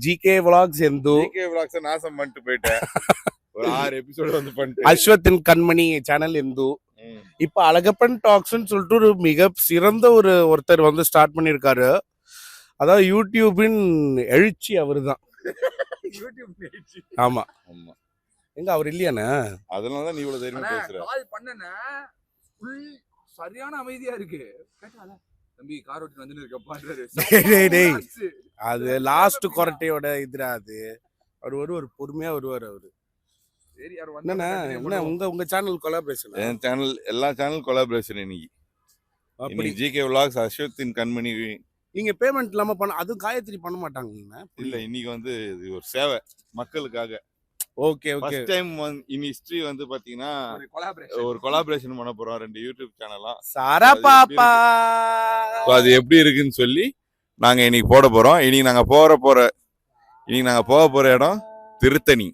GK vlogs எந்து நாசம் பண்ணிட்டு போயிட்டேன். ஒரு 6 எபிசோடு வந்து பண்ணிட்டு அஸ்வத்தின் கண்மணி சேனல் எந்து இப்ப அழகப்பன் டாக்ஸ்ன்னு சொல்லிட்டு ஒரு மிக சிறந்த ஒருத்தர் வந்து ஸ்டார்ட் பண்ணிருக்காரு. அதாவது யூடியூபின் எழுச்சி அவருதான். ஆமா ஆமா எங்க அவர் இல்லையானே, அதனாலதான் நீ இவ்வளவு தைரியமா பேசுற. சரியான அமைதியா இருக்கு. தம்பி கார் ஓட்டி வந்து இருக்க அது லாஸ்ட் கொரட்டையோட இதுரா. அது அவர் ஒரு பொறுமையா வருவார் அவரு. என்ன உங்க சேனல் கொலாபரேஷன்? என் சேனல் எல்லா சேனல் கொலாபரேஷன் இன்னைக்கு ஜிகே விலாக்ஸ் அஸ்வத்தின் கண்மணி. நீங்க பேமெண்ட் இல்லாம பண்ண அதுவும் காயத்ரி பண்ண மாட்டாங்க இல்ல. இன்னைக்கு வந்து இது ஒரு சேவை மக்களுக்காக. Okay okay. First time in history வந்து பாத்தீங்கன்னா ஒரு கொலாபரேஷன் பண்ண போறோம் 2 யூடியூப் சேனலா. சாரா பாப்பா அது எப்படி இருக்குன்னு சொல்லி நாங்க இன்னைக்கு போட போறோம். இன்னைக்கு நாங்க போக போற இடம் திருத்தணி.